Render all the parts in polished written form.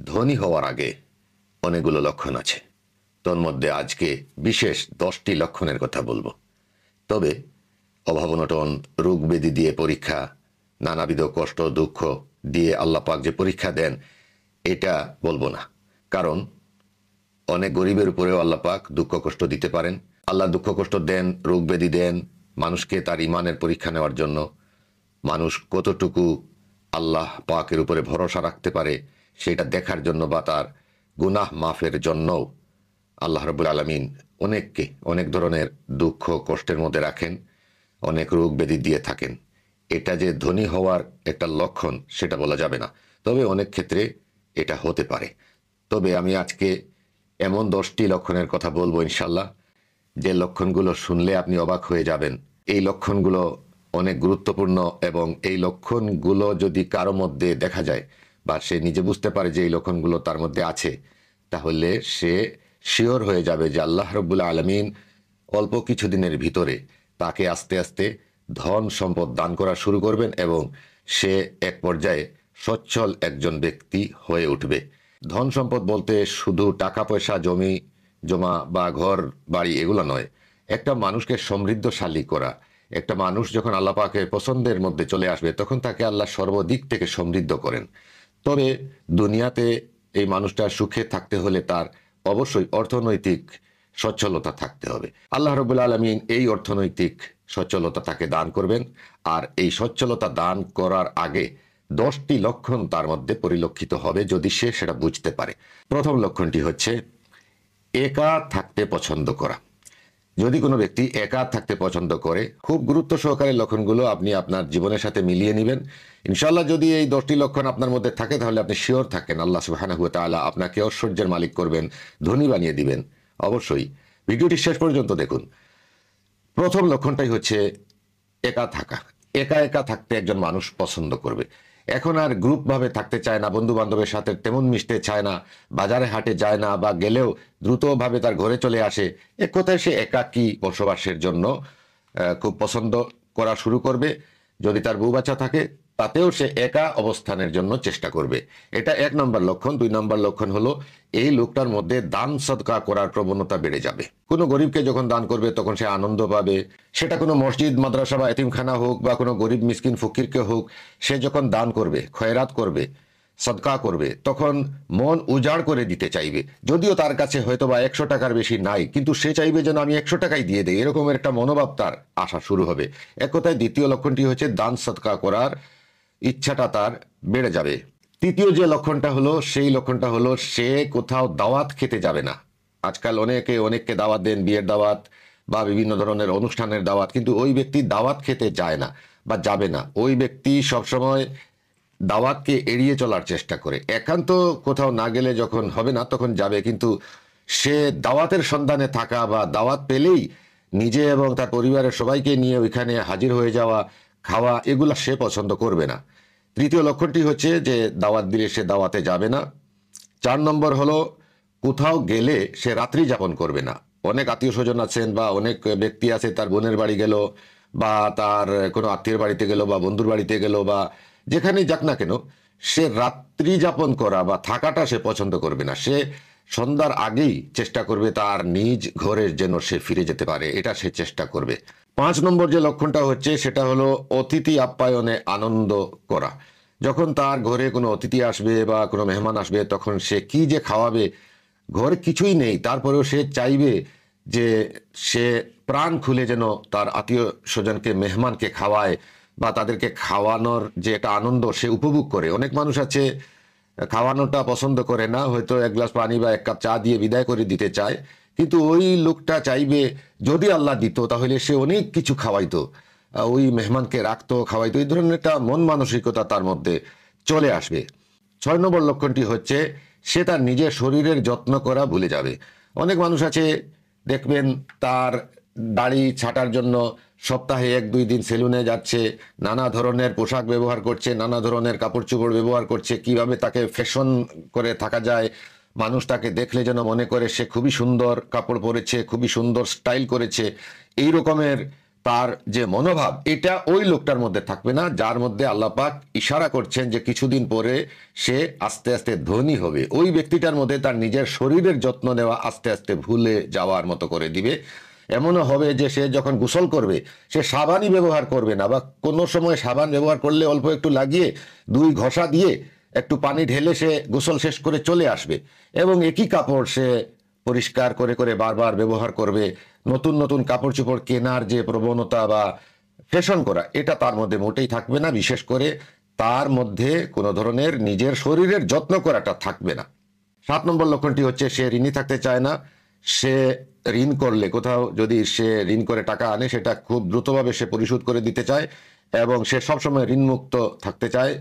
ধনী হওয়ার আগে অনেকগুলো লক্ষণ আছে। তোর মধ্যে আজকে বিশেষ 10টি লক্ষণের কথা বলবো। তবে অভাব অনটন, রোগ ব্যাধি দিয়ে পরীক্ষা, নানাবিধ কষ্ট দুঃখ দিয়ে আল্লাহ পাক যে পরীক্ষা দেন এটা বলবো না। কারণ অনেক গরিবের উপরেও আল্লাহ পাক দুঃখ কষ্ট দিতে পারেন। আল্লাহ দুঃখ কষ্ট দেন, রোগ ব্যাধি দেন মানুষকে তার ইমানের পরীক্ষা নেওয়ার জন্য। মানুষ কতটুকু আল্লাহ পাকের উপরে ভরসা রাখতে পারে সেটা দেখার জন্য, বা তার গুনাহ মাফের জন্যও আল্লাহ রাব্বুল আলামিন অনেককে অনেক ধরনের দুঃখ কষ্টের মধ্যে রাখেন, অনেক রোগ ব্যাধি দিয়ে থাকেন। এটা যে ধনী হওয়ার একটা লক্ষণ সেটা বলা যাবে না, তবে অনেক ক্ষেত্রে এটা হতে পারে। তবে আমি আজকে এমন 10টি লক্ষণের কথা বলবো ইনশাল্লাহ, যে লক্ষণগুলো শুনলে আপনি অবাক হয়ে যাবেন। এই লক্ষণগুলো অনেক গুরুত্বপূর্ণ, এবং এই লক্ষণগুলো যদি কারো মধ্যে দেখা যায় বা সে নিজে বুঝতে পারে যে এই লক্ষণগুলো তার মধ্যে আছে, তাহলে সে শিওর হয়ে যাবে যে আল্লাহ রাব্বুল আলামিন অল্প কিছুদিনের ভিতরে তাকে আস্তে আস্তে ধন সম্পদ দান করা শুরু করবেন, এবং সে এক পর্যায়ে সচ্ছল একজন ব্যক্তি হয়ে উঠবে। ধন সম্পদ বলতে শুধু টাকা পয়সা, জমি জমা বা ঘর বাড়ি এগুলো নয়। একটা মানুষকে সমৃদ্ধশালী করা, একটা মানুষ যখন আল্লাহ পাকের পছন্দের মধ্যে চলে আসবে তখন তাকে আল্লাহ সর্বদিক থেকে সমৃদ্ধ করেন। তবে দুনিয়াতে এই মানুষটা সুখে থাকতে হলে তার অবশ্যই অর্থনৈতিক সচ্ছলতা থাকতে হবে। আল্লাহ রাব্বুল আলামিন এই অর্থনৈতিক সচ্ছলতা তাকে দান করবেন, আর এই সচ্ছলতা দান করার আগে 10টি লক্ষণ তার মধ্যে পরিলক্ষিত হবে যদি সে সেটা বুঝতে পারে। প্রথম লক্ষণটি হচ্ছে একা থাকতে পছন্দ করা। যদি কোনো ব্যক্তি একা থাকতে পছন্দ করে, খুব গুরুত্ব সহকারে লক্ষণগুলো আপনি আপনার জীবনের সাথে মিলিয়ে নেবেন। ইনশাল্লাহ যদি এই 10টি লক্ষণ আপনার মধ্যে থাকে তাহলে আপনি শিওর থাকেন আল্লাহ সুবহানাহু ওয়া তাআলা আপনাকে ঐশ্বর্যের মালিক করবেন, ধনী বানিয়ে দিবেন। অবশ্যই ভিডিওটি শেষ পর্যন্ত দেখুন। প্রথম লক্ষণটাই হচ্ছে একা থাকা। একা একা থাকতে একজন মানুষ পছন্দ করবে। এখন আর গ্রুপ ভাবে থাকতে চায় না, বন্ধু বান্ধবের সাথে তেমন মিশতে চায় না, বাজারে হাটে যায় না, বা গেলেও দ্রুতভাবে তার ঘরে চলে আসে। এক কথায় সে একাকী বসবাসের জন্য খুব পছন্দ করা শুরু করবে। যদি তার বউ বাচ্চা থাকে তাতেও সে একা অবস্থানের জন্য চেষ্টা করবে। এটা 1 নম্বর লক্ষণ। 2 নম্বর লক্ষণ হলো এই লোকটার মধ্যে দান সদকা করার প্রবণতা বেড়ে যাবে। কোনো গরিবকে যখন দান করবে তখন সে আনন্দ পাবে। সেটা কোনো মসজিদ, মাদ্রাসা বা এতিমখানা হোক, বা কোনো গরিব মিসকিন ফকিরকে হোক, সে যখন দান করবে, খয়রাত করবে, সদকা করবে, তখন মন উজাড় করে দিতে চাইবে। যদিও তার কাছে হয়তো বা 100 টাকার বেশি নাই, কিন্তু সে চাইবে যেন আমি 100 টাকাই দিয়ে দেই, এরকমের একটা মনোভাব তার আসা শুরু হবে। এক কথায় দ্বিতীয় লক্ষণটি হচ্ছে দান সদকা করার ইচ্ছাটা তার বেড়ে যাবে। তৃতীয় যে লক্ষণটা হলো, সেই লক্ষণটা হলো সে কোথাও দাওয়াত খেতে যাবে না। আজকাল অনেককে দাওয়াত দেন, বিয়ের দাওয়াত বা বিভিন্ন ধরনের অনুষ্ঠানের দাওয়াত, কিন্তু ওই ব্যক্তি দাওয়াত খেতে যায় না বা যাবে না। ওই ব্যক্তি সবসময় দাওয়াতকে এড়িয়ে চলার চেষ্টা করে। একান্ত কোথাও না গেলে যখন হবে না তখন যাবে, কিন্তু সে দাওয়াতের সন্ধানে থাকা বা দাওয়াত পেলেই নিজে এবং তার পরিবারের সবাইকে নিয়ে ওইখানে হাজির হয়ে যাওয়া, খাওয়া, এগুলা সে পছন্দ করবে না। তৃতীয় লক্ষণটি হচ্ছে যে দাওয়াত দিলে সে দাওয়াতে যাবে না। 4 নম্বর হলো কোথাও গেলে সে রাত্রি যাপন করবে না। অনেক আত্মীয় স্বজন আছেন বা অনেক ব্যক্তি আছে, তার বোনের বাড়ি গেল বা তার কোনো আত্মীয়ের বাড়িতে গেল বা বন্ধুর বাড়িতে গেল বা যেখানেই যাক না কেন, সে রাত্রি যাপন করা বা থাকাটা সে পছন্দ করবে না। সে সন্ধ্যার আগেই চেষ্টা করবে তার নিজ ঘরের যেন সে ফিরে যেতে পারে, এটা সে চেষ্টা করবে। 5 নম্বর যে লক্ষণটা হচ্ছে সেটা হলো অতিথি আপ্যায়নে আনন্দ করা। যখন তার ঘরে কোনো অতিথি আসবে বা কোনো মেহমান আসবে তখন সে কি যে খাওয়াবে, ঘরে কিছুই নেই তারপরেও সে চাইবে যে সে প্রাণ খুলে যেন তার আত্মীয় স্বজনকে, মেহমানকে খাওয়ায় বা তাদেরকে খাওয়ানোর যে একটা আনন্দ সে উপভোগ করে। অনেক মানুষ আছে খাওয়ানোটা পছন্দ করে না, হয়তো 1 গ্লাস পানি বা 1 কাপ চা দিয়ে বিদায় করে দিতে চায়, কিন্তু ওই লোকটা চাইবে যদি আল্লাহ দিত তাহলে সে অনেক কিছু খাওয়াইতো, ওই মেহমানকে রাখতো, খাওয়াইতো। এই ধরনের একটা মন মানসিকতা তার মধ্যে চলে আসবে। 6 নম্বর লক্ষণটি হচ্ছে সে তার নিজের শরীরের যত্ন করা ভুলে যাবে। অনেক মানুষ আছে দেখবেন তার দাড়ি ছাটার জন্য সপ্তাহে 1-2 দিন সেলুনে যাচ্ছে, নানা ধরনের পোশাক ব্যবহার করছে, নানা ধরনের কাপড় চোপড় ব্যবহার করছে, কিভাবে তাকে ফ্যাশন করে থাকা যায়, মানুষ তাকে দেখলে যেন মনে করে সে খুবই সুন্দর কাপড় পরেছে, খুবই সুন্দর স্টাইল করেছে। এই রকমের তার যে মনোভাব, এটা ওই লোকটার মধ্যে থাকবে না যার মধ্যে আল্লাহ পাক ইশারা করছেন যে কিছুদিন পরে সে আস্তে আস্তে ধনী হবে। ওই ব্যক্তিটার মধ্যে তার নিজের শরীরের যত্ন নেওয়া আস্তে আস্তে ভুলে যাওয়ার মতো করে দিবে। এমনও হবে যে সে যখন গোসল করবে সে সাবানই ব্যবহার করবে না, বা কোনো সময় সাবান ব্যবহার করলে অল্প একটু লাগিয়ে 2 ঘষা দিয়ে একটু পানি ঢেলে সে গোসল শেষ করে চলে আসবে, এবং একই কাপড় সে পরিষ্কার করে করে বারবার ব্যবহার করবে। নতুন নতুন কাপড় চোপড় কেনার যে প্রবণতা বা ফ্যাশন করা, এটা তার মধ্যে মোটেই থাকবে না। বিশেষ করে তার মধ্যে কোনো ধরনের নিজের শরীরের যত্ন করাটা থাকবে না। 7 নম্বর লক্ষণটি হচ্ছে সে ঋণী থাকতে চায় না। সে ঋণ করলে, কোথাও যদি সে ঋণ করে টাকা আনে, সেটা খুব দ্রুতভাবে সে পরিশোধ করে দিতে চায়, এবং সে সবসময় ঋণমুক্ত থাকতে চায়।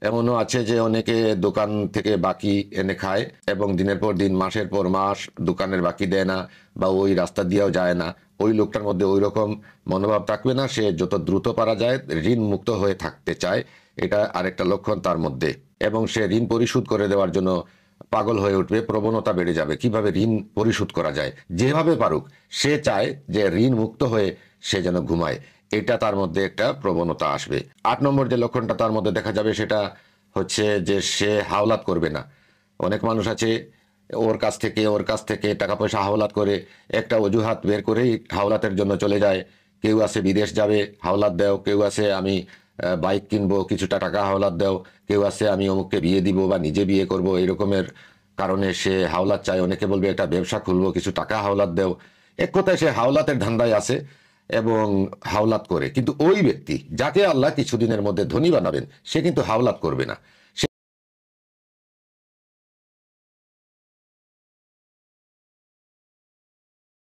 এমনও আছে যে অনেকে দোকান থেকে বাকি এনে খায় এবং দিনের পর দিন, মাসের পর মাস দোকানের বাকি দেয় না, বা ওই রাস্তা দিয়েও যায় না। ওই লোকটার মধ্যে ওই রকম মনোভাব থাকবে না। সে যত দ্রুত পারা যায় ঋণ মুক্ত হয়ে থাকতে চায়, এটা আরেকটা লক্ষণ তার মধ্যে। এবং সে ঋণ পরিশোধ করে দেওয়ার জন্য পাগল হয়ে উঠবে, প্রবণতা বেড়ে যাবে কিভাবে ঋণ পরিশোধ করা যায়। যেভাবে পারুক সে চায় যে ঋণ মুক্ত হয়ে সে যেন ঘুমায়, এটা তার মধ্যে একটা প্রবণতা আসবে। 8 নম্বর যে লক্ষণটা তার মধ্যে দেখা যাবে সেটা হচ্ছে যে সে হাওলাত করবে না। অনেক মানুষ আছে ওর কাছ থেকে টাকা পয়সা হাওলাত করে, একটা অজুহাত বের করেই হাওলাতের জন্য চলে যায়। কেউ আছে বিদেশ যাবে, হাওলাত দাও। কেউ আছে আমি বাইক কিনবো, কিছুটা টাকা হাওলাত দাও। কেউ আছে আমি অমুককে বিয়ে দিব বা নিজে বিয়ে করব, এরকমের কারণে সে হাওলাত চায়। অনেকে বলবে একটা ব্যবসা খুলবো, কিছু টাকা হাওলাত দাও। এক কথায় সে হাওলাতের ধান্দায় আছে এবং হাওলাত করে। কিন্তু ওই ব্যক্তি যাকে আল্লাহ কিছুদিনের মধ্যে ধনী বানাবেন, সে কিন্তু হাওলাত করবে না।